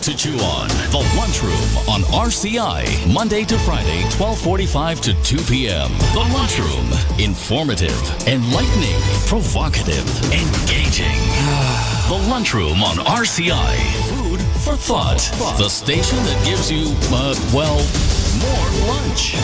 to chew on. The Lunchroom on RCI, Monday to Friday, 12:45 to 2 p.m. The Lunchroom, informative, enlightening, provocative, engaging. The Lunchroom on RCI, food for thought. The station that gives you, more lunch.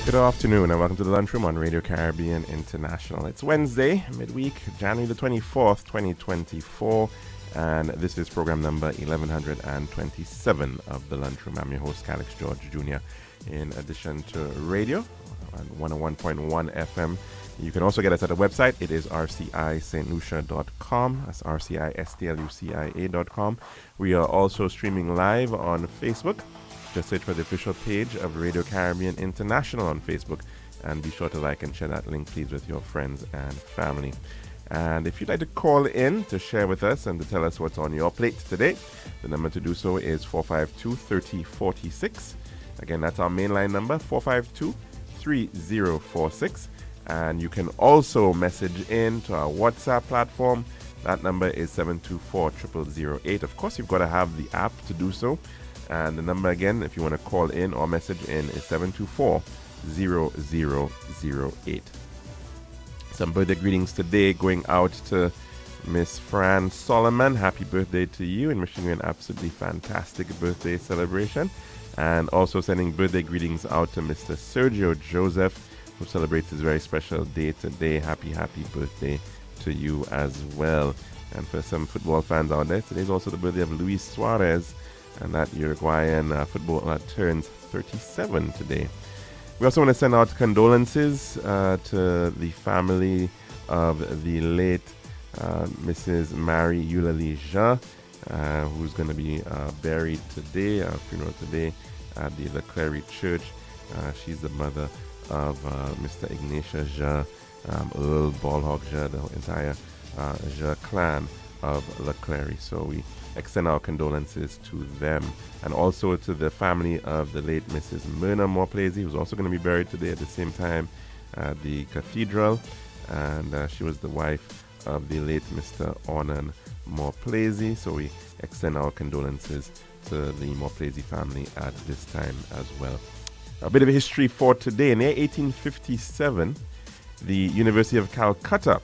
Good afternoon and welcome to the Lunchroom on Radio Caribbean International. It's Wednesday, midweek, January the 24th, 2024, and this is program number 1127 of the Lunchroom. I'm your host, Calix George Jr. In addition to radio on 101.1 FM, you can also get us at the website. It is rcistlucia.com. That's rcistlucia.com. We are also streaming live on Facebook. Just search for the official page of Radio Caribbean International on Facebook, and be sure to like and share that link, please, with your friends and family. And if you'd like to call in to share with us and to tell us what's on your plate today, the number to do so is 452-3046. Again, that's our mainline number, 452-3046. And you can also message in to our WhatsApp platform. That number is 724-0008. Of course, you've got to have the app to do so. And the number again, if you want to call in or message in, is 724-0008. Some birthday greetings today going out to Miss Fran Solomon. Happy birthday to you, and wishing you an absolutely fantastic birthday celebration. And also sending birthday greetings out to Mr. Sergio Joseph, who celebrates his very special day today. Happy birthday to you as well. And for some football fans out there, today's also the birthday of Luis Suarez, and that Uruguayan footballer turns 37 today. We also want to send out condolences to the family of the late Mrs. Mary Eulalie Jean, who's going to be buried today, funeral today, at the Leclerc Church. She's the mother of Mr. Ignatia Jean, Earl Ballhawk Jean, the entire Jean clan of Leclerc. So we extend our condolences to them, and also to the family of the late Mrs. Myrna Morplazy, who's also going to be buried today at the same time at the cathedral, and she was the wife of the late Mr. Ornan Morplazy. So we extend our condolences to the Morplazy family at this time as well. A bit of history for today. In the year 1857, the University of Calcutta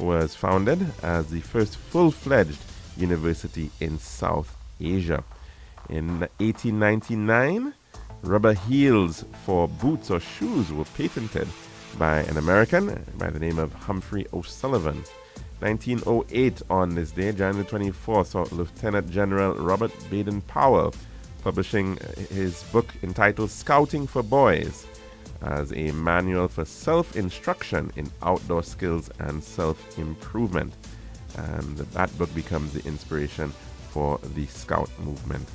was founded as the first full-fledged university in South Asia. In 1899, rubber heels for boots or shoes were patented by an American by the name of Humphrey O'Sullivan. 1908, on this day, January 24th, saw Lieutenant General Robert Baden-Powell publishing his book entitled Scouting for Boys, as a manual for self-instruction in outdoor skills and self-improvement. And that book becomes the inspiration for the Scout movement.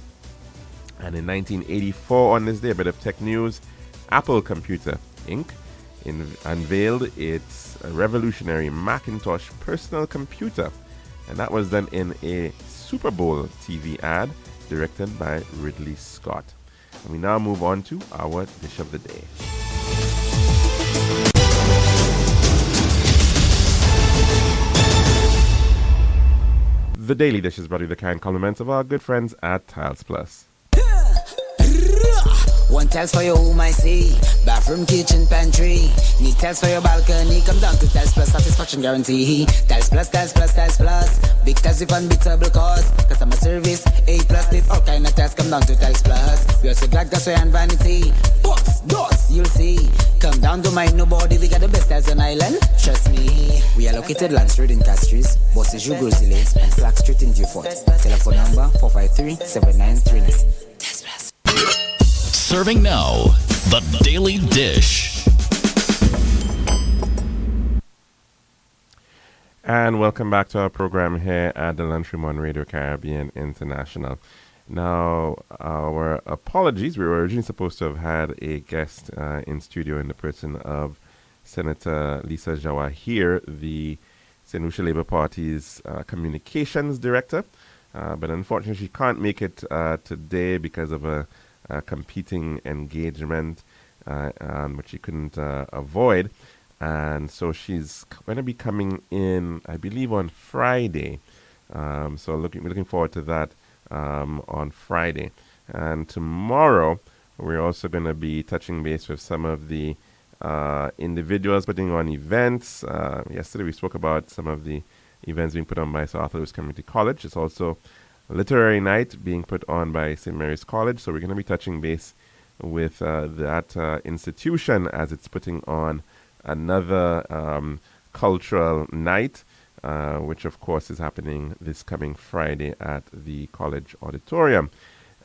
And in 1984, on this day, a bit of tech news, Apple Computer Inc. unveiled its revolutionary Macintosh personal computer. And that was done in a Super Bowl TV ad directed by Ridley Scott. And we now move on to our dish of the day. The Daily Dish is brought to you the kind compliments of our good friends at Tiles Plus. One tiles for your home, I see. Bathroom, kitchen, pantry. Need tiles for your balcony. Come down to Tiles Plus, satisfaction guarantee. Tiles Plus, Tiles Plus, Tiles Plus. Big tiles with unbeatable cost. Customer service, A+. With all kind of tiles, come down to Tiles Plus. We also got gasway and vanity. Box, doors, you'll see. Come down, don't mind nobody. We got the best tiles on island. Trust me. We are located Land Street in Castries, Bosses Grozile, and Clark Street in Beaufort. Telephone number 453-7939. Tiles Plus. Serving now, the Daily Dish. And welcome back to our program here at the Lunchroom on Radio Caribbean International. Now, our apologies. We were originally supposed to have had a guest in studio in the person of Senator Lisa Jawahir, the St. Lucia Labour Party's communications director. But unfortunately, she can't make it today because of a competing engagement, which she couldn't avoid. And so she's going to be coming in, I believe, on Friday. So we're looking forward to that on Friday. And tomorrow, we're also going to be touching base with some of the individuals putting on events. Yesterday, we spoke about some of the events being put on by South Louis Community College. It's also a literary night being put on by St. Mary's College. So we're going to be touching base with that institution as it's putting on another cultural night, which of course is happening this coming Friday at the college auditorium.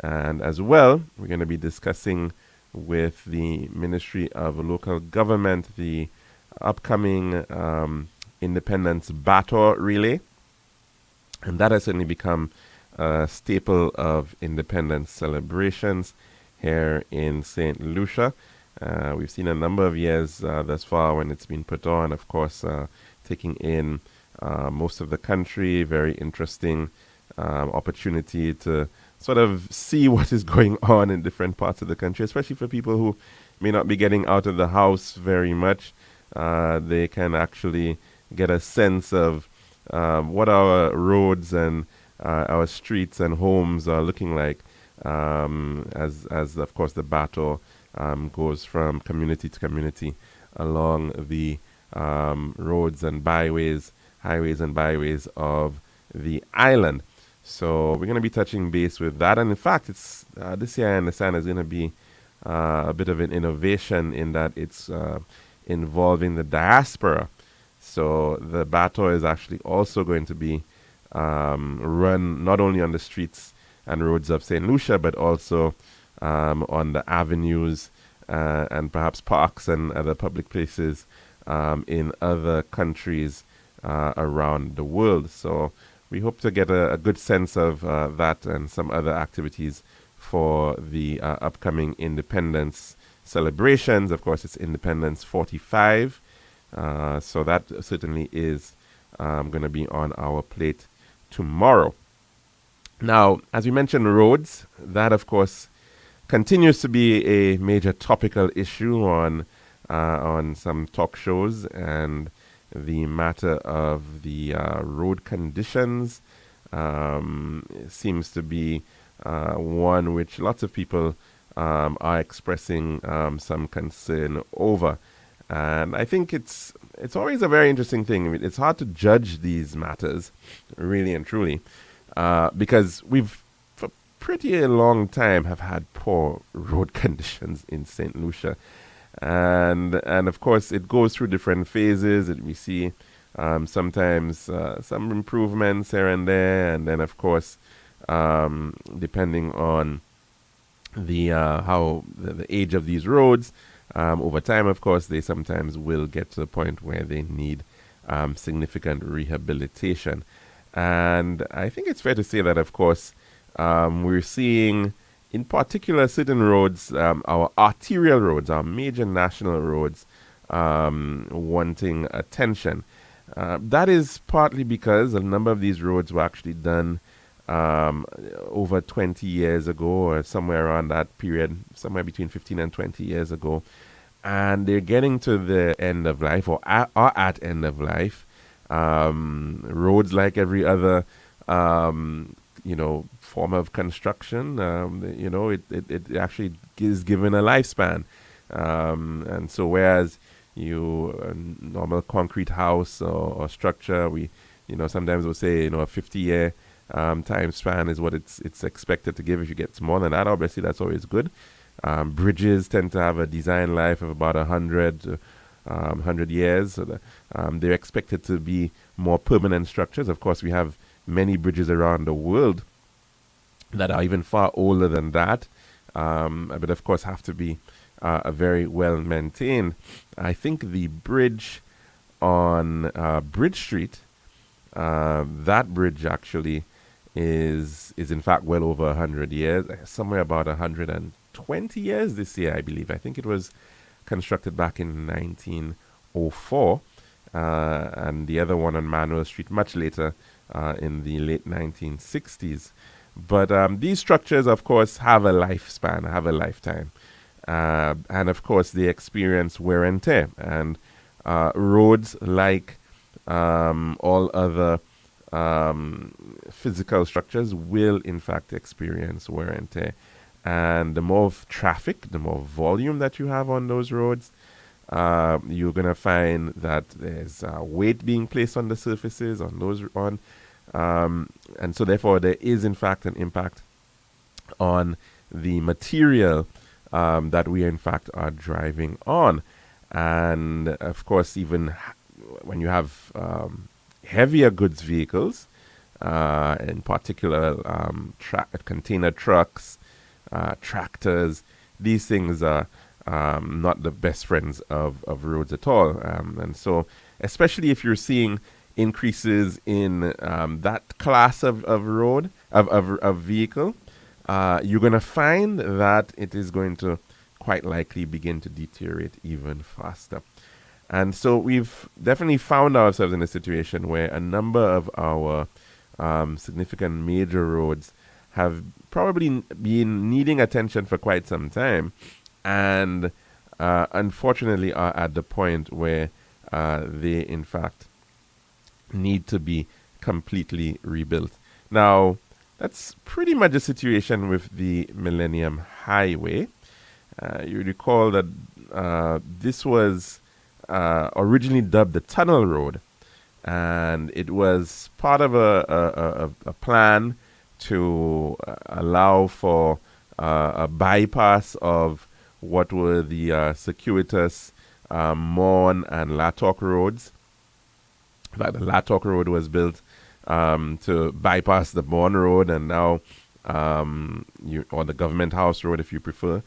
And as well, we're going to be discussing with the Ministry of Local Government the upcoming Independence Battle Relay. And that has certainly become a staple of independence celebrations here in St. Lucia. We've seen a number of years thus far when it's been put on, of course, taking in most of the country. Very interesting opportunity to sort of see what is going on in different parts of the country, especially for people who may not be getting out of the house very much. They can actually get a sense of what our roads and our streets and homes are looking like as of course, the battle goes from community to community along the roads and byways, highways and byways of the island. So we're going to be touching base with that. And in fact, it's this year I understand is going to be a bit of an innovation in that it's involving the diaspora. So the battle is actually also going to be run not only on the streets and roads of St. Lucia, but also on the avenues and perhaps parks and other public places in other countries around the world. So we hope to get a good sense of that and some other activities for the upcoming independence celebrations. Of course, it's Independence 45. So that certainly is going to be on our plate tomorrow. Now, as we mentioned, roads, that of course continues to be a major topical issue on some talk shows, and the matter of the road conditions seems to be one which lots of people are expressing some concern over. And I think it's always a very interesting thing. I mean, it's hard to judge these matters, really and truly, because we've for pretty a long time have had poor road conditions in St. Lucia. And of course, it goes through different phases. We see sometimes some improvements here and there, and then of course, depending on the how the age of these roads, over time, of course, they sometimes will get to the point where they need significant rehabilitation. And I think it's fair to say that, of course, we're seeing, in particular, certain roads, our arterial roads, our major national roads, wanting attention. That is partly because a number of these roads were actually done over 20 years ago, or somewhere around that period, somewhere between 15 and 20 years ago. And they're getting to the end of life, or are at end of life. Roads, like every other form of construction, it actually is given a lifespan. And so whereas a normal concrete house or structure, we sometimes we'll say a 50-year time span is what it's expected to give. If you get more than that, obviously that's always good. Bridges tend to have a design life of about 100 years. So they're expected to be more permanent structures. Of course, we have many bridges around the world that are even far older than that, but of course have to be very well maintained. I think the bridge on Bridge Street, that bridge actually is in fact well over 100 years, somewhere about 120 years this year, I believe. I think it was constructed back in 1904, and the other one on Manuel Street much later, in the late 1960s. But these structures, of course, have a lifespan, have a lifetime. And of course, they experience wear and tear. And roads, like all other physical structures, will in fact experience wear and tear. And the more traffic, the more volume that you have on those roads, you're going to find that there's weight being placed on the surfaces, on those, and so therefore there is in fact an impact on the material that we in fact are driving on. And of course, even when you have heavier goods vehicles, in particular container trucks, tractors, these things are not the best friends of roads at all. And so especially if you're seeing increases in that class of road, of vehicle, you're going to find that it is going to quite likely begin to deteriorate even faster. And so we've definitely found ourselves in a situation where a number of our significant major roads have probably been needing attention for quite some time, and unfortunately are at the point where they in fact need to be completely rebuilt. Now, that's pretty much the situation with the Millennium Highway. You recall that this was originally dubbed the Tunnel Road, and it was part of a plan to allow for a bypass of what were the circuitous Morn and Latok roads. In fact, the Latok Road was built to bypass the Morn Road, and now, or the Government House Road if you prefer,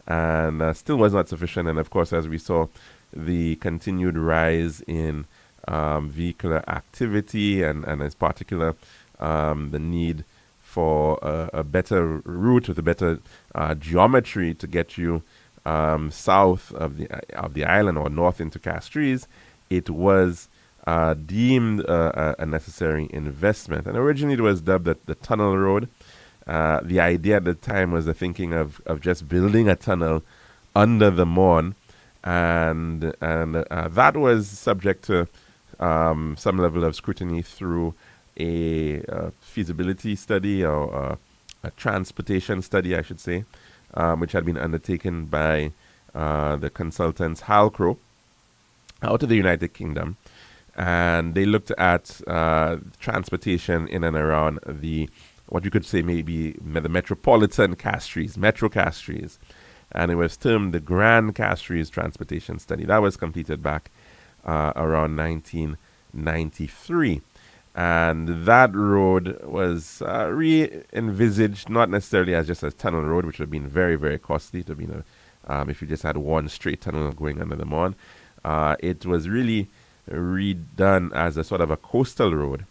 and still was not sufficient. And of course, as we saw, the continued rise in vehicular activity and as particular the need for a better route with a better geometry to get you south of the island or north into Castries, it was deemed a necessary investment. And originally it was dubbed the Tunnel Road. The idea at the time was the thinking of just building a tunnel under the Morn, and that was subject to some level of scrutiny through a feasibility study, or a transportation study, I should say, which had been undertaken by the consultants Halcro out of the United Kingdom. And they looked at transportation in and around what you could say maybe the metropolitan Castries, Metro Castries. And it was termed the Grand Castries Transportation Study. That was completed back around 1993. And that road was re-envisaged, not necessarily as just a tunnel road, which would have been very, very costly. It would have been if you just had one straight tunnel going under the Morn. It was really redone as a sort of a coastal road,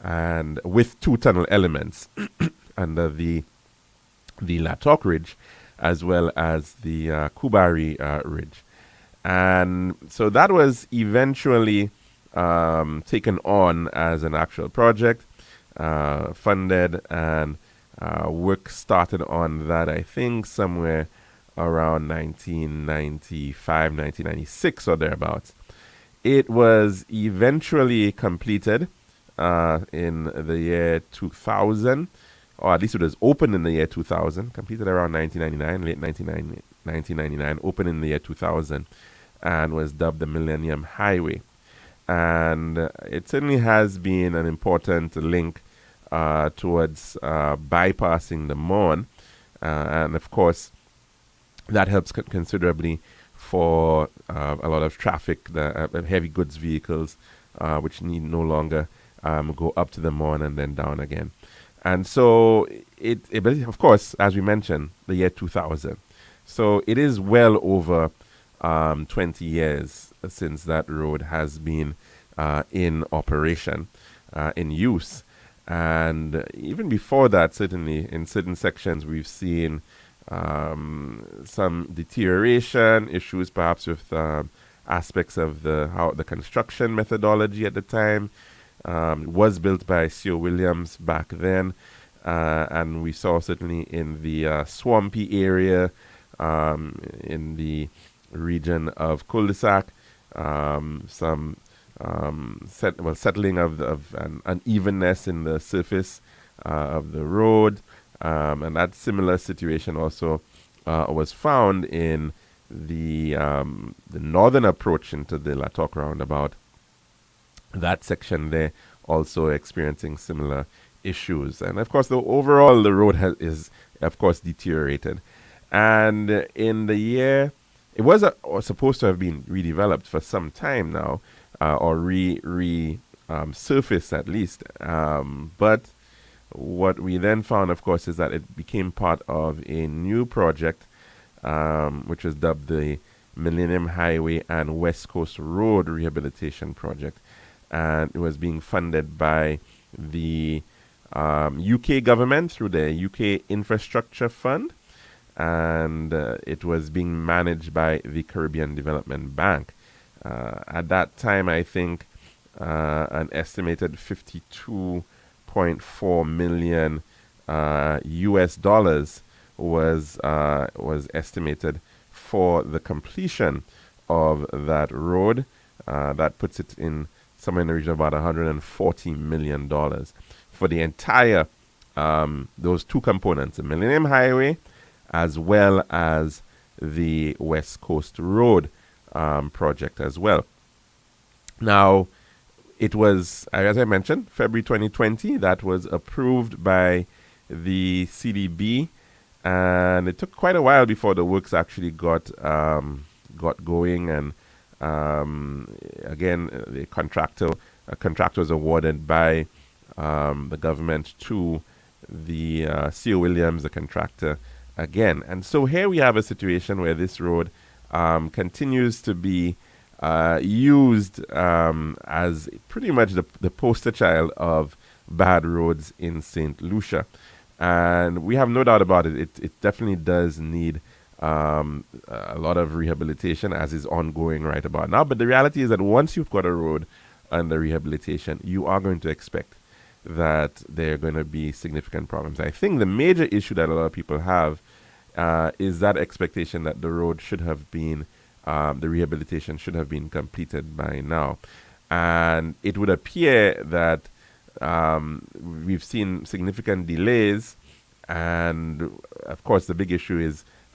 and with two tunnel elements under the Latok Ridge as well as the Kubari Ridge. And so that was eventually taken on as an actual project, funded, and work started on that, I think, somewhere around 1995, 1996 or thereabouts. It was eventually completed in the year 2000, or at least it was opened in the year 2000, completed around 1999, late 1999, opened in the year 2000, and was dubbed the Millennium Highway. And it certainly has been an important link towards bypassing the Morn, and of course that helps considerably for a lot of traffic, the heavy goods vehicles, which need no longer go up to the Morn and then down again. And so it of course, as we mentioned, the year 2000. So it is well over 20 years since that road has been in operation, in use. And even before that, certainly in certain sections, we've seen some deterioration, issues perhaps with aspects of how the construction methodology at the time was built by C.O. Williams back then. and we saw certainly in the swampy area in the region of cul-de-sac some settling of an unevenness in the surface of the road, and that similar situation also was found in the northern approach into the Latok roundabout. That section there also experiencing similar issues, and of course the road is of course deteriorated. And in the year, it was supposed to have been redeveloped for some time now, or surfaced at least. But what we then found, of course, is that it became part of a new project, which was dubbed the Millennium Highway and West Coast Road Rehabilitation Project. And it was being funded by the UK government through the UK Infrastructure Fund. And it was being managed by the Caribbean Development Bank. At that time, I think an estimated $52.4 million US dollars was estimated for the completion of that road. That puts it in somewhere in the region of about $140 million for the entire those two components, the Millennium Highway as well as the West Coast Road project as well. Now, it was, as I mentioned, February 2020, that was approved by the CDB, and it took quite a while before the works actually got going. And again, the contractor was awarded by the government to the C.O. Williams, the contractor, again. And so here we have a situation where this road continues to be used as pretty much the poster child of bad roads in St. Lucia. And we have no doubt about it. It definitely does need a lot of rehabilitation, as is ongoing right about now. But the reality is that once you've got a road under rehabilitation, you are going to expect that there are going to be significant problems. I think the major issue that a lot of people have is that expectation that the road should have been, the rehabilitation should have been completed by now. And it would appear that we've seen significant delays, and of course the big issue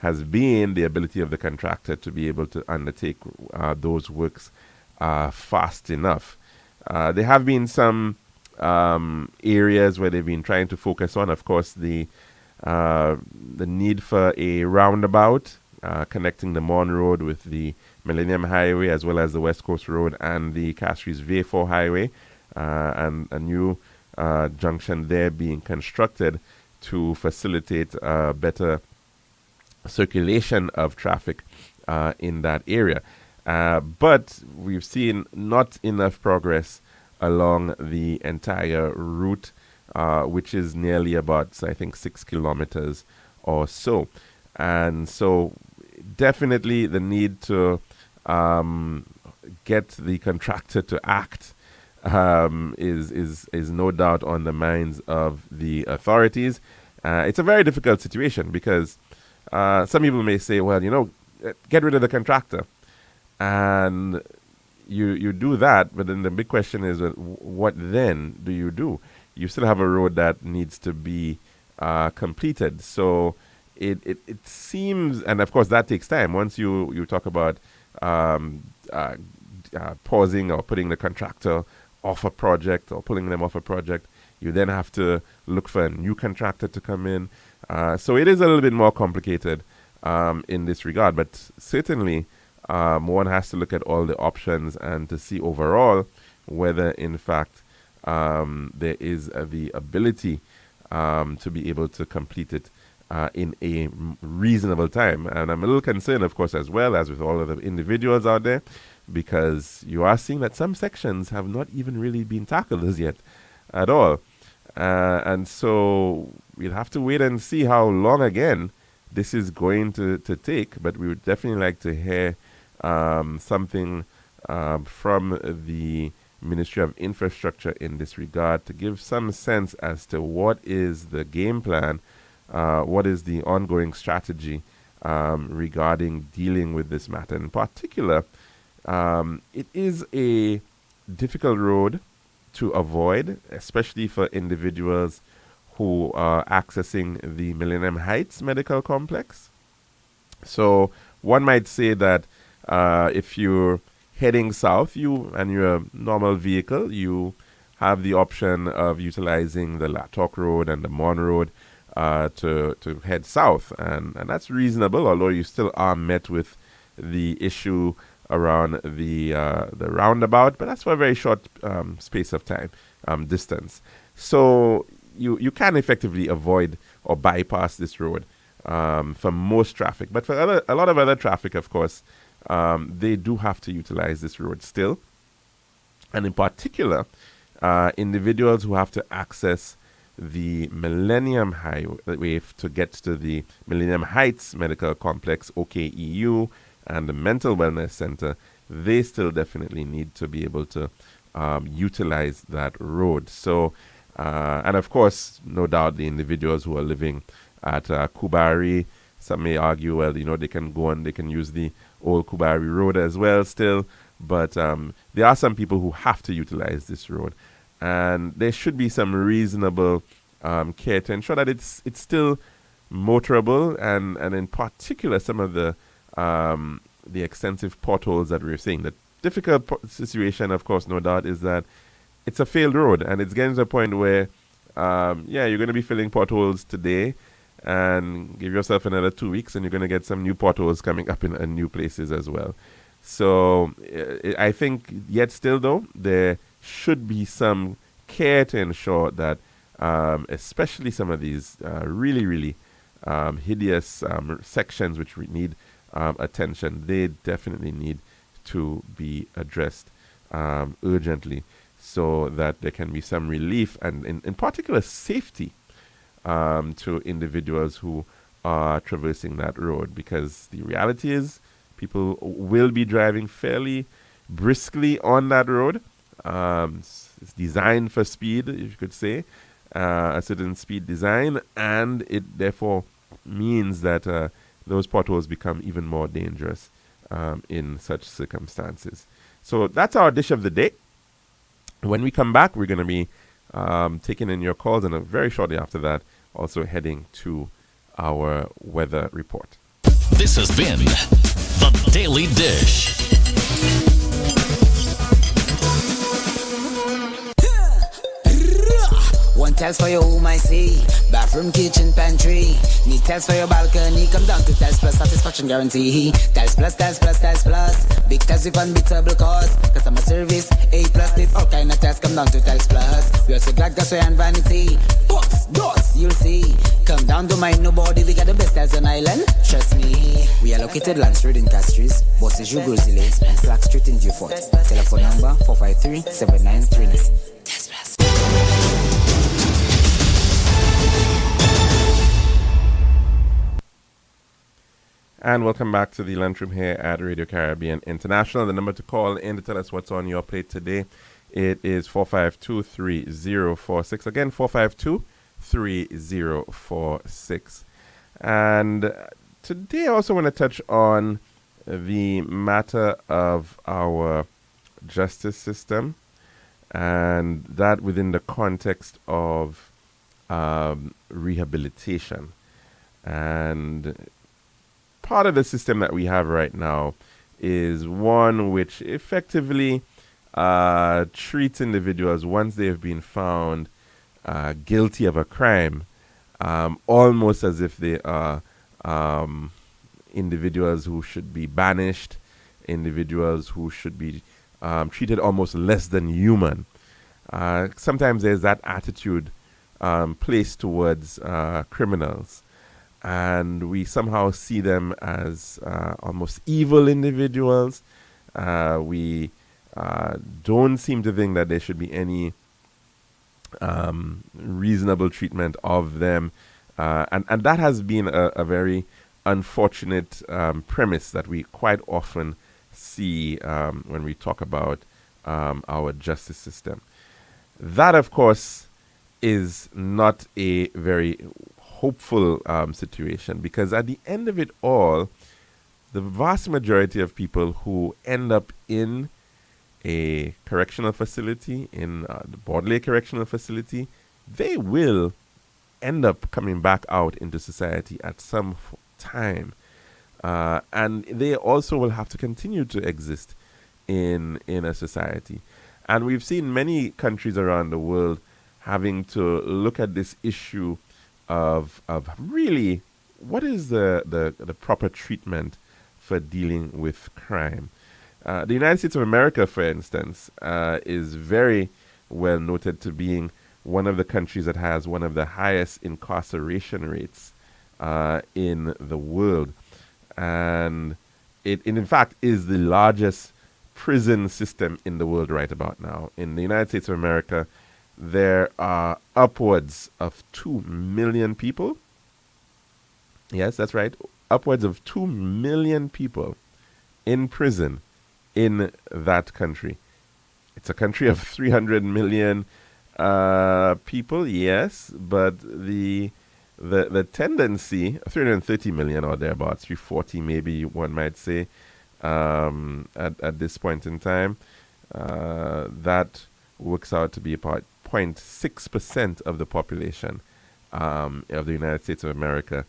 has been the ability of the contractor to be able to undertake those works fast enough. There have been some areas where they've been trying to focus on, of course, the need for a roundabout connecting the Mon Road with the Millennium Highway, as well as the West Coast Road and the Castries V4 Highway, and a new junction there being constructed to facilitate better circulation of traffic in that area. But we've seen not enough progress along the entire route, which is nearly about, I think, 6 kilometers or so. And so definitely the need to get the contractor to act is no doubt on the minds of the authorities. It's a very difficult situation because some people may say, well, get rid of the contractor. And you do that, but then the big question is, what then do you do? You still have a road that needs to be completed. So it seems, and of course that takes time. Once you talk about pausing or putting the contractor off a project or pulling them off a project, you then have to look for a new contractor to come in. So it is a little bit more complicated in this regard, but certainly one has to look at all the options and to see overall whether in fact there is the ability to be able to complete it in a reasonable time. And I'm a little concerned, of course, as well as with all of the individuals out there, because you are seeing that some sections have not even really been tackled as yet at all. And so we'll have to wait and see how long again this is going to take. But we would definitely like to hear something from the Ministry of Infrastructure in this regard to give some sense as to what is the game plan, what is the ongoing strategy regarding dealing with this matter. In particular, it is a difficult road to avoid, especially for individuals who are accessing the Millennium Heights Medical Complex. So one might say that if you're heading south, you and your normal vehicle, you have the option of utilizing the Latok Road and the Mon Road to head south, and that's reasonable, although you still are met with the issue around the roundabout, but that's for a very short space of time, distance. So you can effectively avoid or bypass this road for most traffic. But for a lot of other traffic, of course, they do have to utilize this road still. And in particular, individuals who have to access the Millennium Highway to get to the Millennium Heights Medical Complex, OKEU, and the Mental Wellness Center, they still definitely need to be able to utilize that road. So, and of course, no doubt the individuals who are living at Kubari, some may argue, well, they can go and they can use the old Kubari Road as well still, but there are some people who have to utilize this road. And there should be some reasonable care to ensure that it's still motorable, and in particular some of the extensive potholes that we're seeing. The difficult situation, of course, no doubt, is that it's a failed road, and it's getting to a point where, you're going to be filling potholes today, and give yourself another 2 weeks, and you're going to get some new potholes coming up in new places as well. So I think yet still, though, there should be some care to ensure that, especially some of these really, really hideous sections which need attention, they definitely need to be addressed urgently, so that there can be some relief and in particular safety to individuals who are traversing that road, because the reality is people will be driving fairly briskly on that road. It's designed for speed, you could say, a certain speed design, and it therefore means that those potholes become even more dangerous in such circumstances. So that's our dish of the day. When we come back, we're going to be taking in your calls, and very shortly after that, also heading to our weather report. This has been The Daily Dish. One tiles for your home, I see. Bathroom, kitchen, pantry. Need tiles for your balcony. Come down to Tiles Plus, satisfaction guarantee. Tiles Plus, Tiles Plus, Tiles Plus. Big tiles with unbeatable cost. Customer service, A+. Did all kind of tiles. Come down to Tiles Plus. We also got gasway and vanity. Books, doors, you'll see. Come down to mind nobody. We got the best tiles on island. Trust me. We are located Lance Road in Castries, Bosses Brazilians, and Clark Street in Beaufort. Telephone number 453-7939. Tiles Plus. And welcome back to the lunchroom here at Radio Caribbean International. The number to call in to tell us what's on your plate today, it is 452-3046. Again, 452-3046. And today I also want to touch on the matter of our justice system, and that within the context of rehabilitation. And part of the system that we have right now is one which effectively treats individuals, once they have been found guilty of a crime, almost as if they are individuals who should be banished, individuals who should be treated almost less than human. Sometimes there's that attitude placed towards criminals, and we somehow see them as almost evil individuals. We don't seem to think that there should be any reasonable treatment of them. And that has been a very unfortunate premise that we quite often see when we talk about our justice system. That, of course, is not a very hopeful situation, because at the end of it all, the vast majority of people who end up in a correctional facility, in the Bordelais Correctional Facility, they will end up coming back out into society at some time. And they also will have to continue to exist in a society. And we've seen many countries around the world having to look at this issue of really what is the proper treatment for dealing with crime. The United States of America, for instance, is very well noted to being one of the countries that has one of the highest incarceration rates in the world. And it in fact is the largest prison system in the world right about now. In the United States of America, there are upwards of 2 million people. Yes, that's right. Upwards of 2 million people in prison in that country. It's a country of 300 million people, yes, but the tendency, 330 million or thereabouts, 340 maybe one might say, at this point in time, that works out to be about 0.6% of the population of the United States of America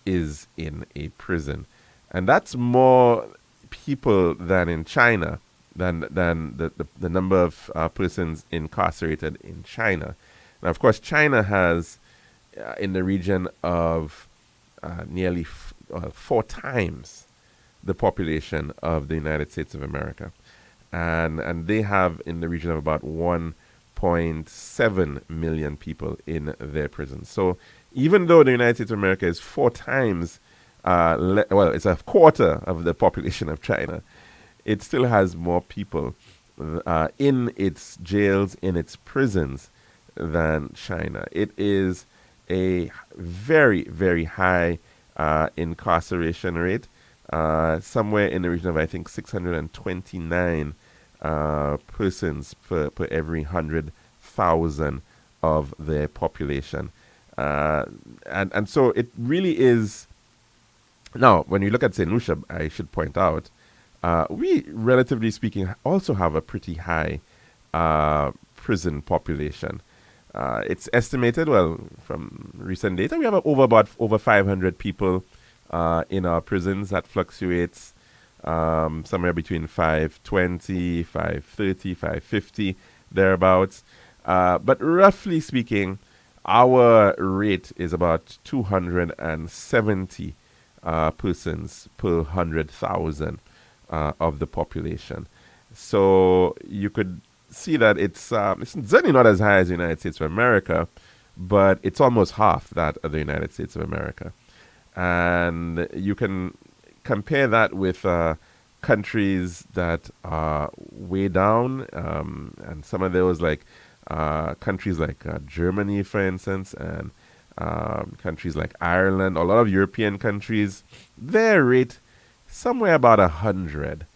is in a prison. And that's more people than in China, than the number of persons incarcerated in China. Now, of course, China has in the region of nearly 4 times the population of the United States of America. And they have in the region of about 1.7 million people in their prisons. So even though the United States of America is 4 times, it's a quarter of the population of China, it still has more people in its jails, in its prisons than China. It is a very, very high incarceration rate, somewhere in the region of, I think, 629 persons per every 100,000 of their population. And so it really is. Now, when you look at St. Lucia, I should point out, we, relatively speaking, also have a pretty high prison population. It's estimated, well, from recent data, we have over 500 people in our prisons. That fluctuates somewhere between 520, 530, 550, thereabouts. But roughly speaking, our rate is about 270 persons per 100,000 of the population. So you could see that it's certainly not as high as the United States of America, but it's almost half that of the United States of America. And you can compare that with countries that are way down, and some of those like countries like Germany, for instance, and countries like Ireland, a lot of European countries, their rate somewhere about 100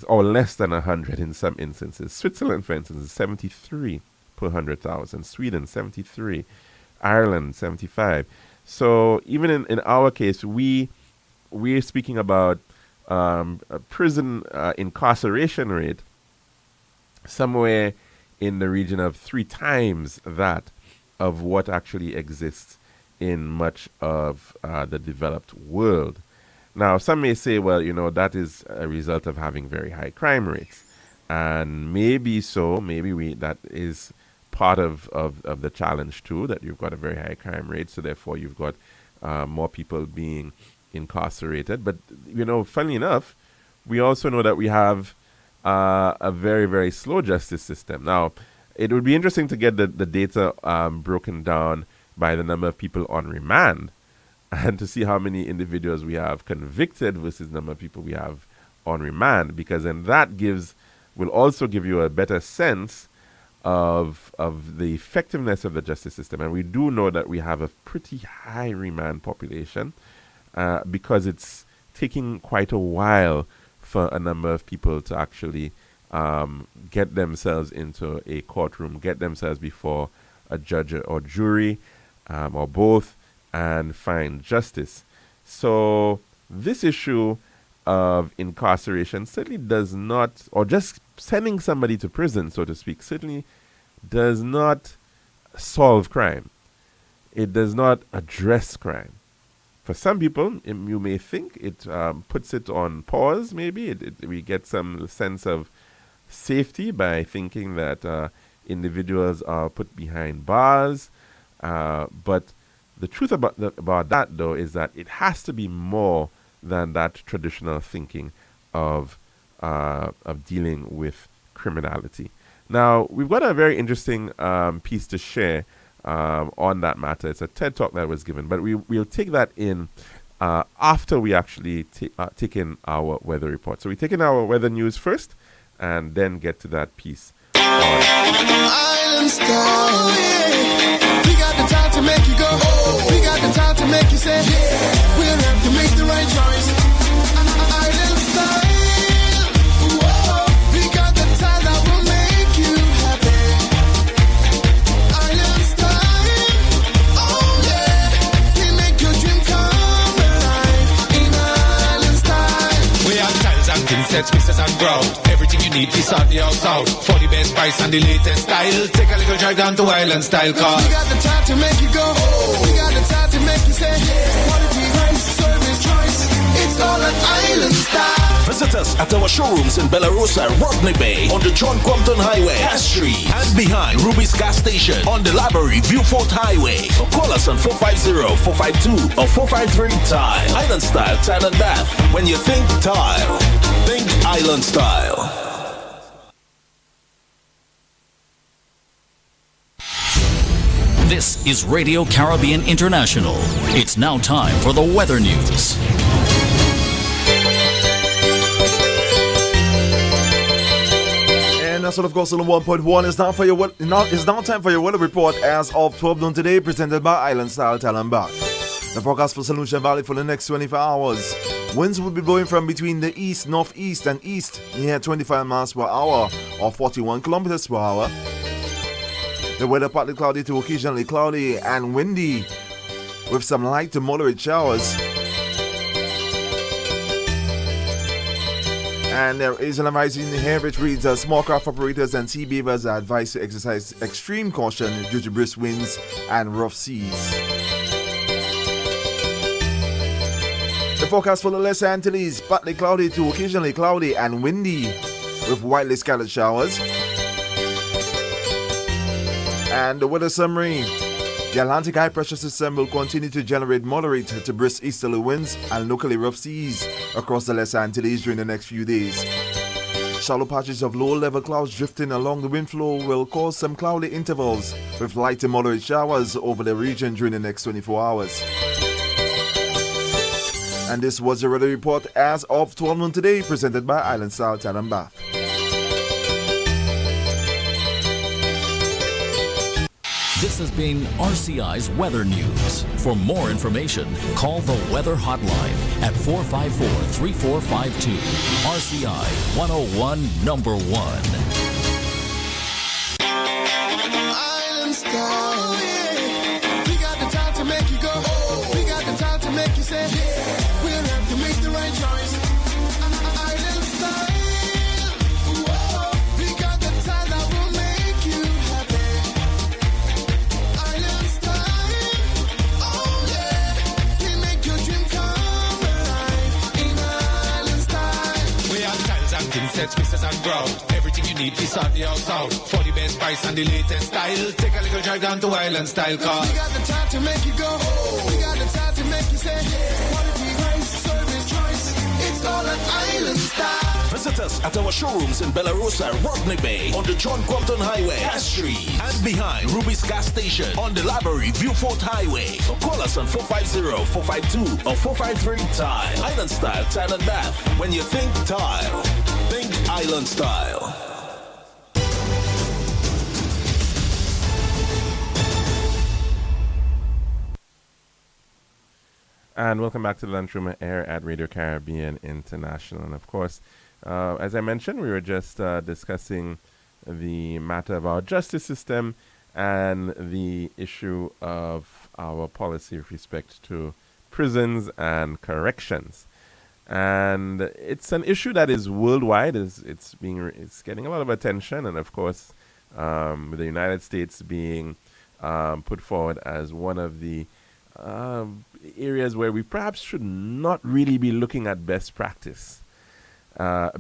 or less than 100 in some instances. Switzerland, for instance, is 73 per 100,000. Sweden, 73. Ireland, 75. So even in our case, we're speaking about a prison incarceration rate somewhere in the region of 3 times that of what actually exists in much of the developed world. Now, some may say, well, that is a result of having very high crime rates. And maybe so, that is part of the challenge too, that you've got a very high crime rate, so therefore you've got more people being incarcerated. But, funnily enough, we also know that we have a very, very slow justice system. Now, it would be interesting to get the data broken down by the number of people on remand, and to see how many individuals we have convicted versus the number of people we have on remand, because then that will also give you a better sense of the effectiveness of the justice system. And we do know that we have a pretty high remand population because it's taking quite a while for a number of people to actually get themselves into a courtroom, get themselves before a judge or jury, or both, and find justice. So this issue of incarceration certainly does not, or just sending somebody to prison, so to speak, certainly does not solve crime. It does not address crime. For some people, you may think it puts it on pause, maybe. We get some sense of safety by thinking that individuals are put behind bars. But the truth about that, though, is that it has to be more than that traditional thinking of dealing with criminality. Now, we've got a very interesting piece to share on that matter. It's a TED Talk that was given, but we'll take that in after we actually take in our weather report. So we take in our weather news first, and then get to that piece. Island style, yeah. We got the time to make you go. We got the time to make you say, yeah. We'll have to make the right choice. Island style, whoa. We got the time that will make you happy. Island style, oh yeah. We make your dream come alive in island style. We have tiles and thin sets, pieces and ground. Everything you need to sort the house out. For the best price and the latest style, take a little drive down to Island Style Car. We got the time to make you go. We got the time to make you say, quality, price, service, choice. It's all an Island Style. Visit us at our showrooms in Belarus, Rodney Bay, on the John Compton Highway, Cass Street, and behind Ruby's Gas Station on the Library Viewfort Highway. Or call us on 450-452 or 453-TILE. Island Style Tile and Bath. When you think tile, think Island Style. This is Radio Caribbean International. It's now time for the weather news. And that's what, of course, on 1.1 is now for your it's now time for your weather report as of 12 noon today, presented by Island Style Tile and Bath. The forecast for Solution Valley for the next 24 hours. Winds will be blowing from between the east, northeast, and east near 25 miles per hour or 41 kilometers per hour. The weather partly cloudy to occasionally cloudy and windy with some light to moderate showers. And there is an advisory in here which reads small craft operators and sea beavers are advised to exercise extreme caution due to brisk winds and rough seas. The forecast for the Los Antilles, partly cloudy to occasionally cloudy and windy with widely scattered showers. And the weather summary. The Atlantic high pressure system will continue to generate moderate to brisk easterly winds and locally rough seas across the Les Antilles during the next few days. Shallow patches of low-level clouds drifting along the wind flow will cause some cloudy intervals with light to moderate showers over the region during the next 24 hours. And this was the weather report as of 12 noon today, presented by Island Style Tile and Bath. This has been RCI's Weather News. For more information, call the Weather Hotline at 454-3452. RCI 101 number 1. Island style, yeah. We got the time to make you go. We got the time to make you say, yeah. We'll have to make the right choice. Island style, whoa. We got the time that will make you happy. Island style, oh yeah. We make your dream come alive in Island style. We have tiles and thin sets, pieces and ground. Everything you need to sort the house out. For the best price and the latest style, take a little drive down to Island Style Car. We got the time to make you go. We got the time to make you say, quality, price, service, choice. It's all an Island Style. Visit us at our showrooms in Belarus, Rodney Bay, on the John Compton Highway, Cass Street, and behind Ruby's Gas Station on the Library Viewfort Highway. Or call us on 450-452 or 453-TILE. Island Style Tile and Bath. When you think tile, think Island Style. And welcome back to the Lunchroom Air at Radio Caribbean International. And of course, As I mentioned, we were just discussing the matter of our justice system and the issue of our policy with respect to prisons and corrections. And it's an issue that is worldwide. It's getting a lot of attention, and of course, with the United States being put forward as one of the areas where we perhaps should not really be looking at best practice,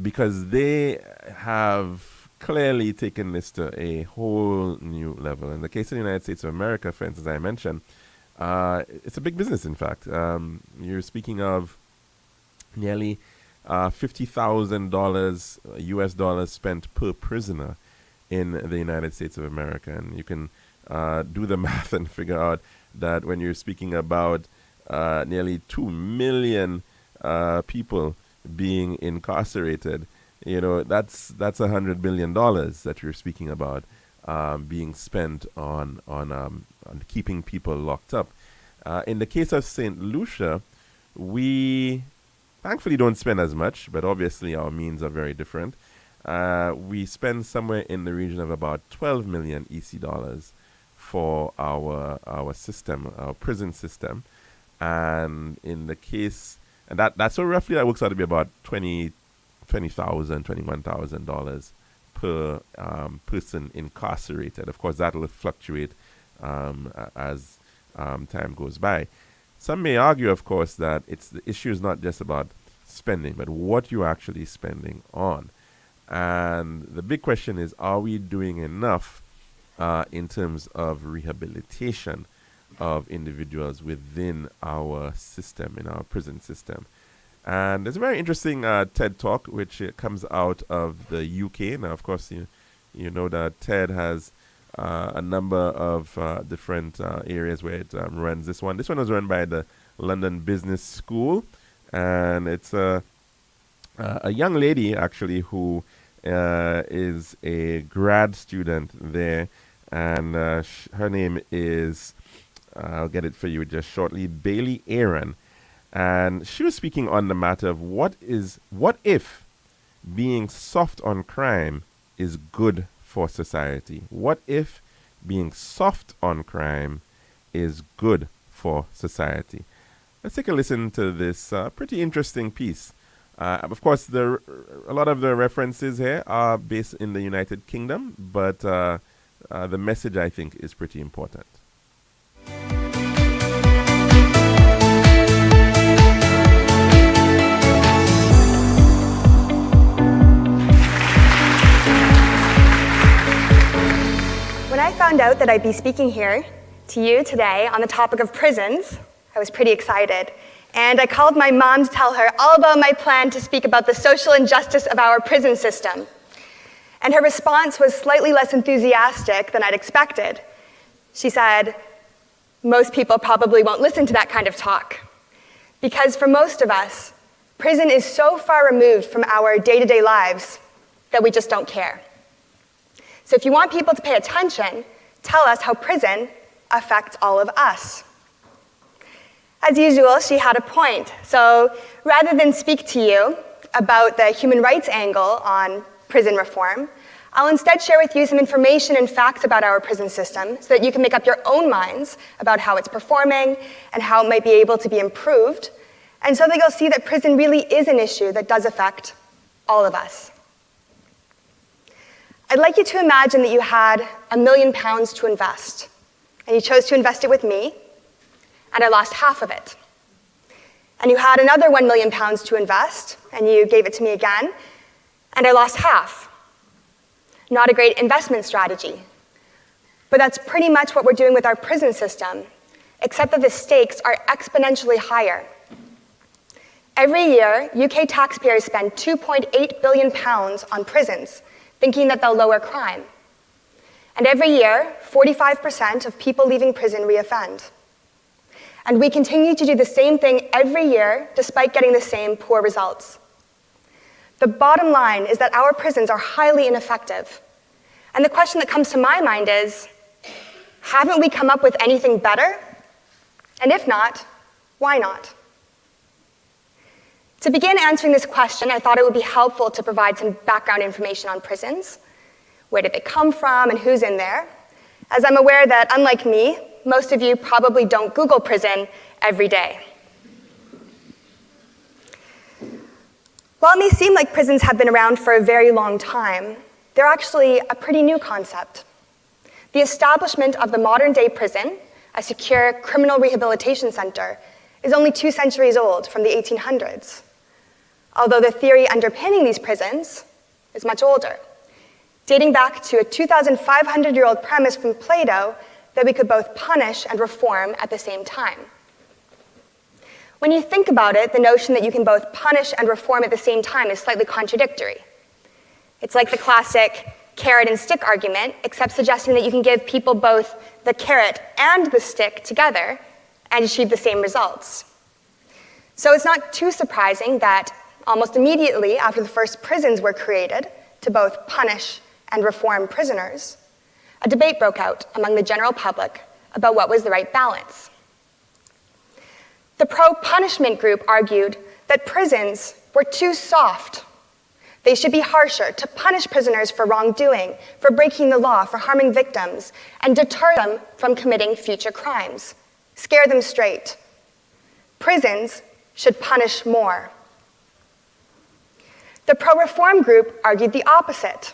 because they have clearly taken this to a whole new level. In the case of the United States of America, for instance, as I mentioned, it's a big business, in fact. You're speaking of nearly $50,000 US dollars spent per prisoner in the United States of America. And you can do the math and figure out that when you're speaking about nearly 2 million people being incarcerated, that's $100 billion that you're speaking about being spent on keeping people locked up. In the case of St. Lucia, we thankfully don't spend as much, but obviously our means are very different. We spend somewhere in the region of about 12 million EC dollars for our system, our prison system. And in the case, and that's so roughly that works out to be about $21,000 per person incarcerated. Of course, that will fluctuate as time goes by. Some may argue, of course, that the issue is not just about spending, but what you're actually spending on. And the big question is, are we doing enough in terms of rehabilitation of individuals within our system, in our prison system? And there's a very interesting TED Talk, which comes out of the UK. Now, of course, you know that TED has a number of different areas where it runs. This one was run by the London Business School, and it's a young lady, actually, who is a grad student there, and her name is, I'll get it for you just shortly, Bailey Aaron. And she was speaking on the matter of what if being soft on crime is good for society? What if being soft on crime is good for society? Let's take a listen to this pretty interesting piece. Of course, a lot of the references here are based in the United Kingdom, but the message, I think, is pretty important. When I found out that I'd be speaking here to you today on the topic of prisons, I was pretty excited. And I called my mom to tell her all about my plan to speak about the social injustice of our prison system. And her response was slightly less enthusiastic than I'd expected. She said, "Most people probably won't listen to that kind of talk. Because for most of us, prison is so far removed from our day-to-day lives that we just don't care. So if you want people to pay attention, tell us how prison affects all of us." As usual, she had a point. So rather than speak to you about the human rights angle on prison reform, I'll instead share with you some information and facts about our prison system so that you can make up your own minds about how it's performing and how it might be able to be improved, and so that you'll see that prison really is an issue that does affect all of us. I'd like you to imagine that you had £1 million to invest, and you chose to invest it with me, and I lost half of it. And you had another £1 million to invest, and you gave it to me again, and I lost half. Not a great investment strategy. But that's pretty much what we're doing with our prison system, except that the stakes are exponentially higher. Every year, UK taxpayers spend £2.8 billion on prisons, thinking that they'll lower crime. And every year, 45% of people leaving prison reoffend. And we continue to do the same thing every year, despite getting the same poor results. The bottom line is that our prisons are highly ineffective. And the question that comes to my mind is, haven't we come up with anything better? And if not, why not? To begin answering this question, I thought it would be helpful to provide some background information on prisons. Where did they come from and who's in there? As I'm aware that, unlike me, most of you probably don't Google prison every day. While it may seem like prisons have been around for a very long time, they're actually a pretty new concept. The establishment of the modern-day prison, a secure criminal rehabilitation center, is only 2 centuries old, from the 1800s. Although the theory underpinning these prisons is much older, dating back to a 2,500-year-old premise from Plato that we could both punish and reform at the same time. When you think about it, the notion that you can both punish and reform at the same time is slightly contradictory. It's like the classic carrot and stick argument, except suggesting that you can give people both the carrot and the stick together and achieve the same results. So it's not too surprising that almost immediately after the first prisons were created to both punish and reform prisoners, a debate broke out among the general public about what was the right balance. The pro-punishment group argued that prisons were too soft. They should be harsher to punish prisoners for wrongdoing, for breaking the law, for harming victims, and deter them from committing future crimes. Scare them straight. Prisons should punish more. The pro-reform group argued the opposite.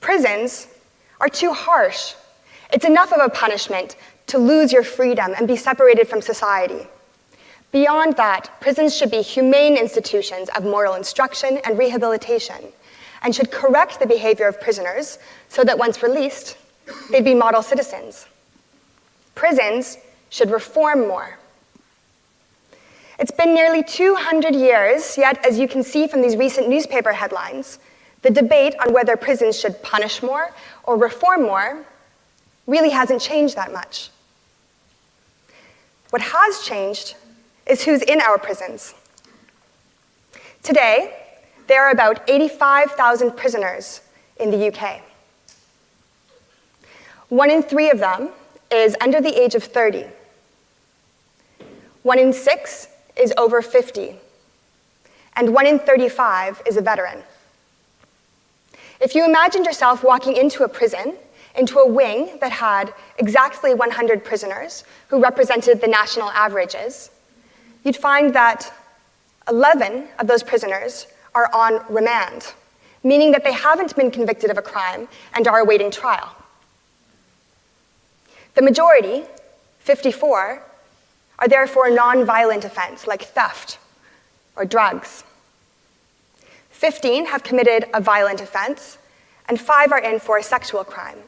Prisons are too harsh. It's enough of a punishment to lose your freedom and be separated from society. Beyond that, prisons should be humane institutions of moral instruction and rehabilitation, and should correct the behavior of prisoners so that once released, they'd be model citizens. Prisons should reform more. It's been nearly 200 years, yet as you can see from these recent newspaper headlines, the debate on whether prisons should punish more or reform more really hasn't changed that much. What has changed is who's in our prisons. Today, there are about 85,000 prisoners in the UK. 1 in 3 of them is under the age of 30. 1 in 6 is over 50. And 1 in 35 is a veteran. If you imagined yourself walking into a prison, into a wing that had exactly 100 prisoners who represented the national averages, you'd find that 11 of those prisoners are on remand, meaning that they haven't been convicted of a crime and are awaiting trial. The majority, 54, are there for a non-violent offense like theft or drugs. 15 have committed a violent offense, and 5 are in for a sexual crime.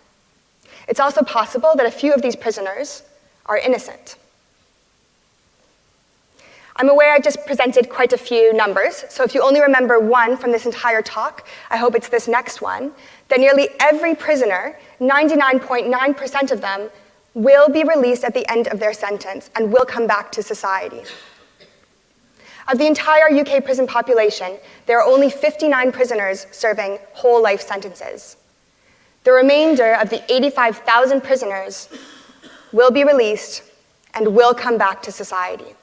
It's also possible that a few of these prisoners are innocent. I'm aware I've just presented quite a few numbers, so if you only remember one from this entire talk, I hope it's this next one, that nearly every prisoner, 99.9% of them, will be released at the end of their sentence and will come back to society. Of the entire UK prison population, there are only 59 prisoners serving whole life sentences. The remainder of the 85,000 prisoners will be released and will come back to society.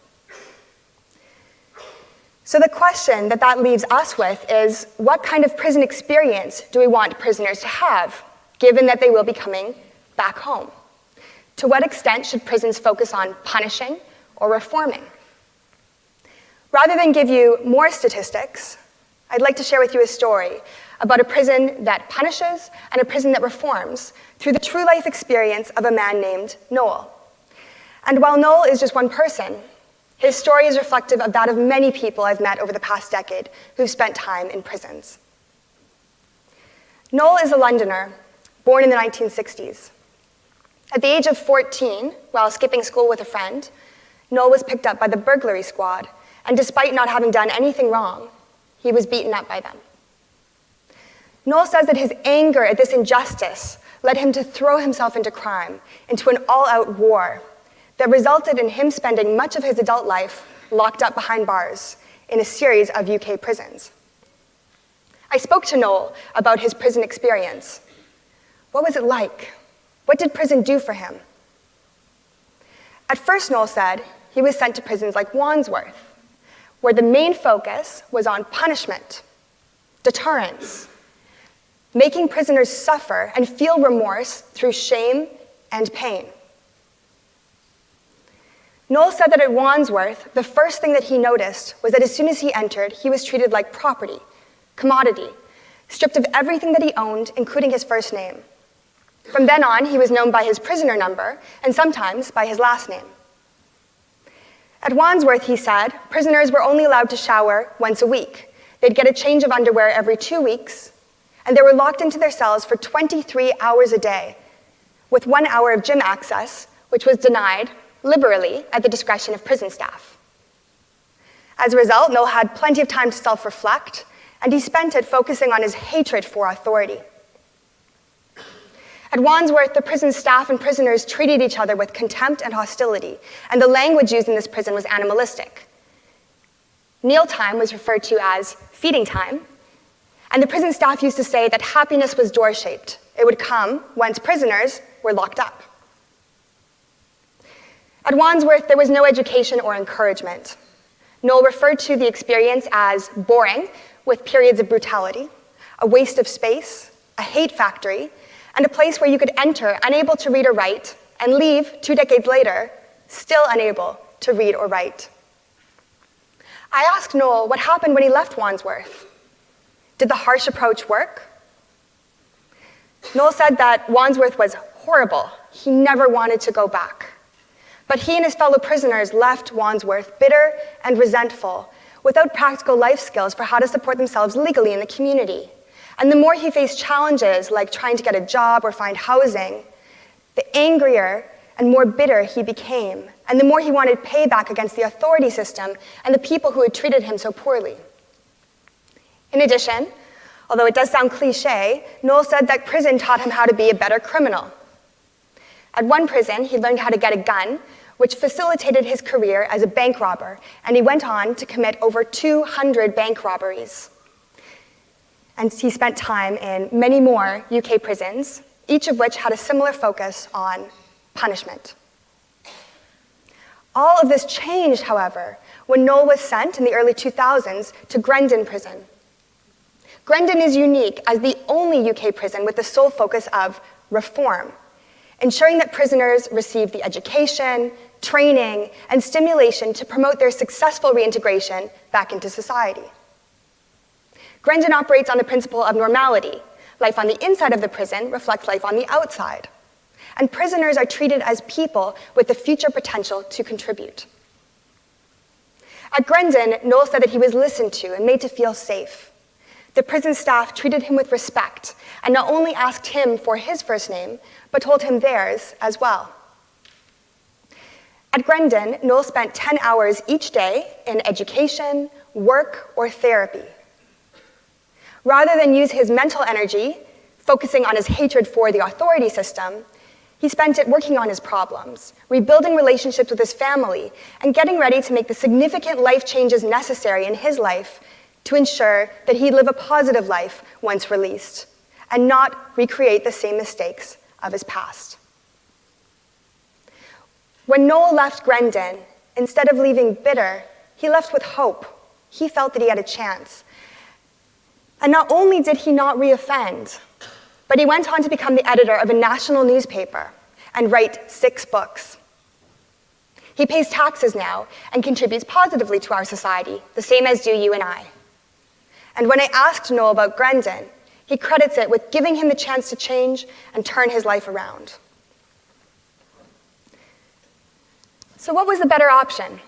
So the question that leaves us with is, what kind of prison experience do we want prisoners to have, given that they will be coming back home? To what extent should prisons focus on punishing or reforming? Rather than give you more statistics, I'd like to share with you a story about a prison that punishes and a prison that reforms through the true life experience of a man named Noel. And while Noel is just one person, his story is reflective of that of many people I've met over the past decade who've spent time in prisons. Noel is a Londoner, born in the 1960s. At the age of 14, while skipping school with a friend, Noel was picked up by the burglary squad, and despite not having done anything wrong, he was beaten up by them. Noel says that his anger at this injustice led him to throw himself into crime, into an all-out war that resulted in him spending much of his adult life locked up behind bars in a series of UK prisons. I spoke to Noel about his prison experience. What was it like? What did prison do for him? At first, Noel said he was sent to prisons like Wandsworth, where the main focus was on punishment, deterrence, making prisoners suffer and feel remorse through shame and pain. Noel said that at Wandsworth, the first thing that he noticed was that as soon as he entered, he was treated like property, commodity, stripped of everything that he owned, including his first name. From then on, he was known by his prisoner number and sometimes by his last name. At Wandsworth, he said, prisoners were only allowed to shower once a week. They'd get a change of underwear every 2 weeks, and they were locked into their cells for 23 hours a day, with 1 hour of gym access, which was denied liberally at the discretion of prison staff. As a result, Noel had plenty of time to self-reflect, and he spent it focusing on his hatred for authority. At Wandsworth, the prison staff and prisoners treated each other with contempt and hostility, and the language used in this prison was animalistic. Mealtime was referred to as feeding time, and the prison staff used to say that happiness was door-shaped. It would come once prisoners were locked up. At Wandsworth, there was no education or encouragement. Noel referred to the experience as boring, with periods of brutality, a waste of space, a hate factory, and a place where you could enter unable to read or write and leave 2 decades later, still unable to read or write. I asked Noel what happened when he left Wandsworth. Did the harsh approach work? Noel said that Wandsworth was horrible. He never wanted to go back. But he and his fellow prisoners left Wandsworth bitter and resentful, without practical life skills for how to support themselves legally in the community. And the more he faced challenges like trying to get a job or find housing, the angrier and more bitter he became, and the more he wanted payback against the authority system and the people who had treated him so poorly. In addition, although it does sound cliche, Noel said that prison taught him how to be a better criminal. At one prison, he learned how to get a gun, which facilitated his career as a bank robber, and he went on to commit over 200 bank robberies. And he spent time in many more UK prisons, each of which had a similar focus on punishment. All of this changed, however, when Noel was sent in the early 2000s to Grendon Prison. Grendon is unique as the only UK prison with the sole focus of reform, ensuring that prisoners receive the education, training, and stimulation to promote their successful reintegration back into society. Grendon operates on the principle of normality. Life on the inside of the prison reflects life on the outside. And prisoners are treated as people with the future potential to contribute. At Grendon, Noel said that he was listened to and made to feel safe. The prison staff treated him with respect and not only asked him for his first name, but told him theirs as well. At Grendon, Noel spent 10 hours each day in education, work, or therapy. Rather than use his mental energy, focusing on his hatred for the authority system, he spent it working on his problems, rebuilding relationships with his family, and getting ready to make the significant life changes necessary in his life to ensure that he'd live a positive life once released, and not recreate the same mistakes of his past. When Noel left Grendon, instead of leaving bitter, he left with hope. He felt that he had a chance. And not only did he not reoffend, but he went on to become the editor of a national newspaper and write 6 books. He pays taxes now and contributes positively to our society, the same as do you and I. And when I asked Noel about Grendon, he credits it with giving him the chance to change and turn his life around. So what was the better option?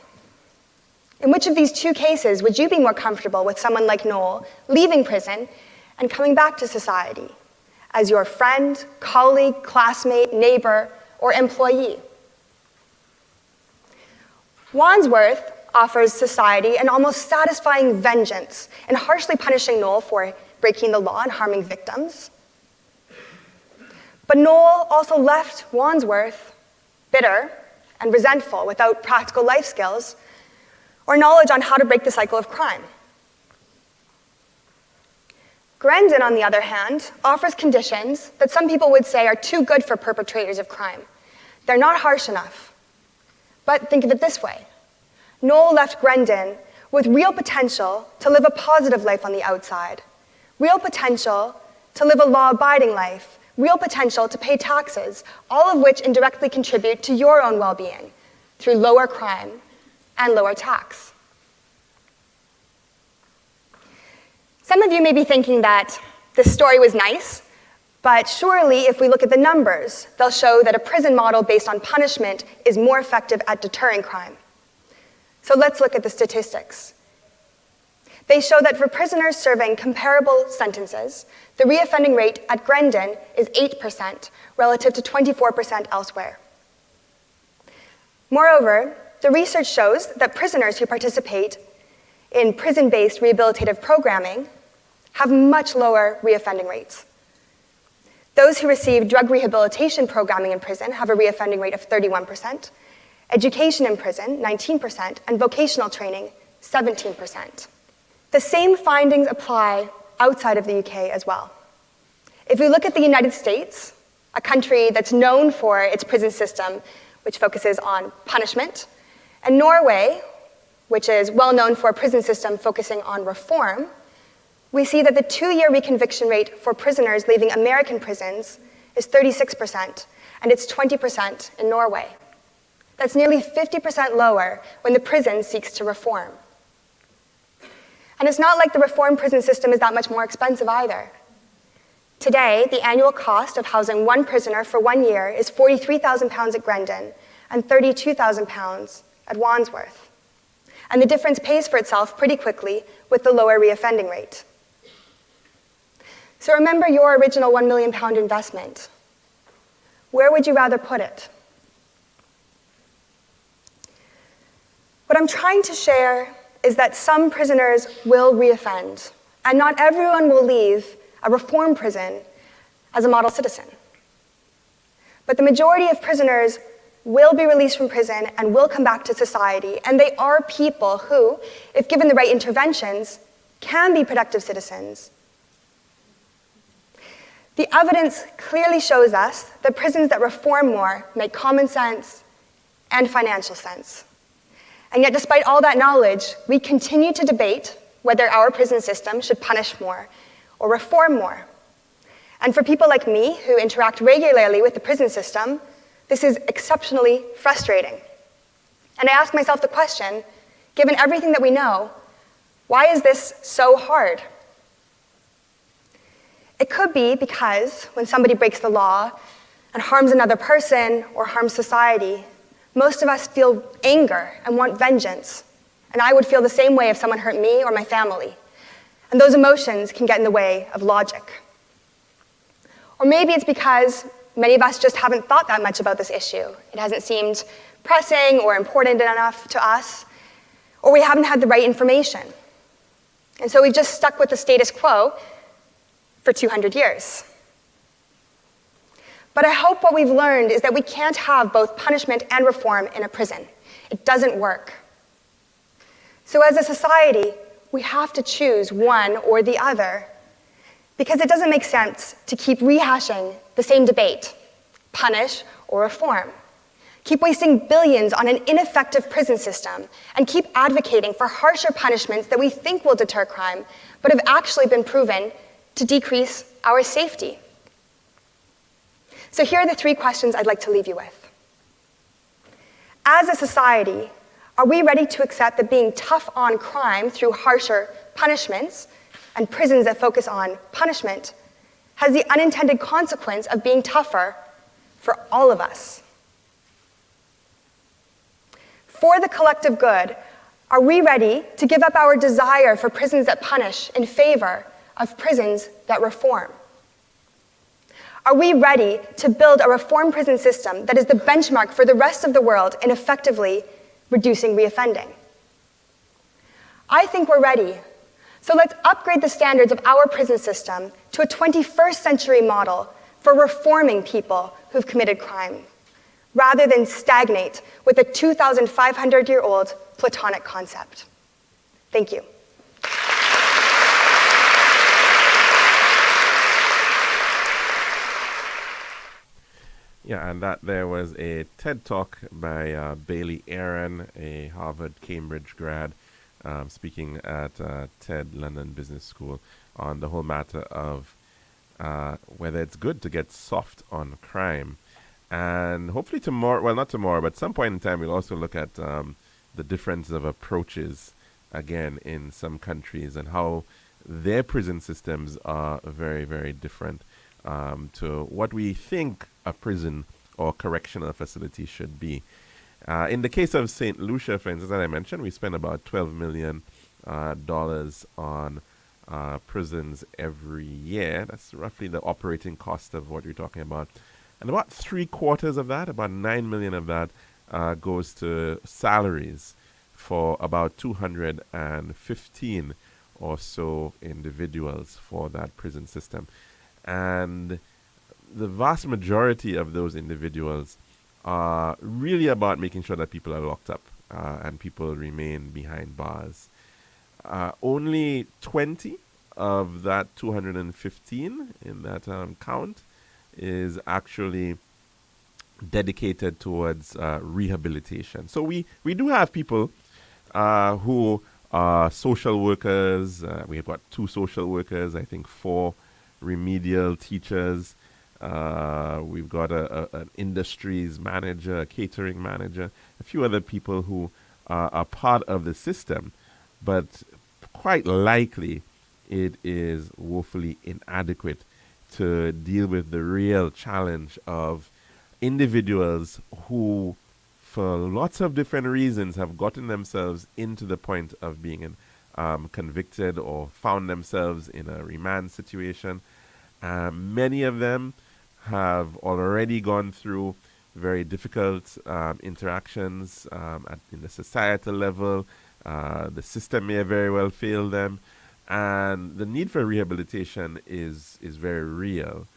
In which of these 2 cases would you be more comfortable with someone like Noel leaving prison and coming back to society as your friend, colleague, classmate, neighbor, or employee? Wandsworth offers society an almost satisfying vengeance in harshly punishing Noel for breaking the law and harming victims. But Noel also left Wandsworth bitter and resentful without practical life skills or knowledge on how to break the cycle of crime. Grendon, on the other hand, offers conditions that some people would say are too good for perpetrators of crime. They're not harsh enough. But think of it this way. Noel left Grendon with real potential to live a positive life on the outside, real potential to live a law-abiding life, real potential to pay taxes, all of which indirectly contribute to your own well-being through lower crime and lower tax. Some of you may be thinking that this story was nice, but surely if we look at the numbers, they'll show that a prison model based on punishment is more effective at deterring crime. So let's look at the statistics. They show that for prisoners serving comparable sentences, the reoffending rate at Grendon is 8% relative to 24% elsewhere. Moreover, the research shows that prisoners who participate in prison-based rehabilitative programming have much lower reoffending rates. Those who receive drug rehabilitation programming in prison have a reoffending rate of 31%, education in prison, 19%, and vocational training, 17%. The same findings apply outside of the UK as well. If we look at the United States, a country that's known for its prison system, which focuses on punishment, and Norway, which is well known for a prison system focusing on reform, we see that the 2-year reconviction rate for prisoners leaving American prisons is 36%, and it's 20% in Norway. That's nearly 50% lower when the prison seeks to reform. And it's not like the reform prison system is that much more expensive either. Today, the annual cost of housing one prisoner for 1 year is £43,000 at Grendon and £32,000 at Wandsworth. And the difference pays for itself pretty quickly with the lower reoffending rate. So remember your original £1 million investment. Where would you rather put it? What I'm trying to share is that some prisoners will reoffend, and not everyone will leave a reform prison as a model citizen. But the majority of prisoners will be released from prison and will come back to society, and they are people who, if given the right interventions, can be productive citizens. The evidence clearly shows us that prisons that reform more make common sense and financial sense. And yet, despite all that knowledge, we continue to debate whether our prison system should punish more or reform more. And for people like me, who interact regularly with the prison system, this is exceptionally frustrating. And I ask myself the question, given everything that we know, why is this so hard? It could be because when somebody breaks the law and harms another person or harms society, most of us feel anger and want vengeance. And I would feel the same way if someone hurt me or my family. And those emotions can get in the way of logic. Or maybe it's because many of us just haven't thought that much about this issue. It hasn't seemed pressing or important enough to us, or we haven't had the right information. And so we've just stuck with the status quo for 200 years. But I hope what we've learned is that we can't have both punishment and reform in a prison. It doesn't work. So as a society, we have to choose one or the other, because it doesn't make sense to keep rehashing the same debate, punish or reform. Keep wasting billions on an ineffective prison system, and keep advocating for harsher punishments that we think will deter crime, but have actually been proven to decrease our safety. So here are the 3 questions I'd like to leave you with. As a society, are we ready to accept that being tough on crime through harsher punishments and prisons that focus on punishment has the unintended consequence of being tougher for all of us? For the collective good, are we ready to give up our desire for prisons that punish in favor of prisons that reform? Are we ready to build a reform prison system that is the benchmark for the rest of the world in effectively reducing reoffending? I think we're ready. So let's upgrade the standards of our prison system to a 21st century model for reforming people who've committed crime, rather than stagnate with a 2,500-year-old Platonic concept. Thank you. Yeah, and that there was a TED Talk by Bailey Aaron, a Harvard-Cambridge grad, speaking at TED London Business School on the whole matter of whether it's good to get soft on crime. And hopefully tomorrow, well, not tomorrow, but some point in time, we'll also look at the difference of approaches again in some countries and how their prison systems are very, very different to what we think a prison or correctional facility should be. In the case of St. Lucia, for instance, as I mentioned, we spend about $12 million on prisons every year. That's roughly the operating cost of what you're talking about. And about 3/4 of that, about $9 million of that, goes to salaries for about 215 or so individuals for that prison system. And the vast majority of those individuals are really about making sure that people are locked up and people remain behind bars. Only 20 of that 215 in that count is actually dedicated towards rehabilitation. So we do have people who are social workers. We have got 2 social workers, I think 4 remedial teachers. We've got an industries manager, a catering manager, a few other people who are part of the system, but quite likely it is woefully inadequate to deal with the real challenge of individuals who, for lots of different reasons, have gotten themselves into the point of being convicted or found themselves in a remand situation. Many of them have already gone through very difficult interactions in the societal level. The system may have very well failed them. And the need for rehabilitation is very real.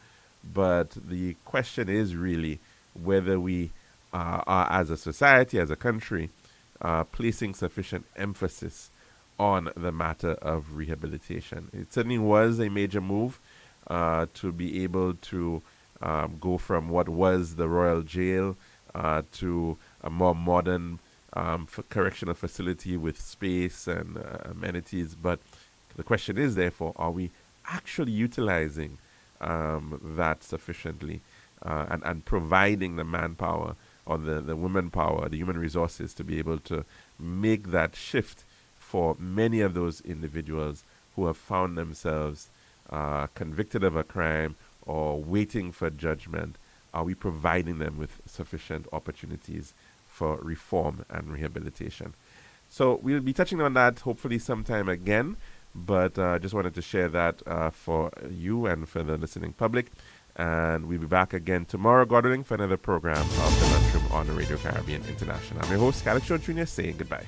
But the question is really whether we are, as a society, as a country, placing sufficient emphasis on the matter of rehabilitation. It certainly was a major move to be able to go from what was the Royal Jail to a more modern correctional facility with space and amenities. But the question is, therefore, are we actually utilizing that sufficiently and providing the manpower or the woman power, the human resources to be able to make that shift for many of those individuals who have found themselves convicted of a crime or waiting for judgment? Are we providing them with sufficient opportunities for reform and rehabilitation? So we'll be touching on that hopefully sometime again, but I just wanted to share that for you and for the listening public. And we'll be back again tomorrow, God willing, for another program of the Lunchroom on Radio Caribbean International. I'm your host, Calix Jr. saying goodbye.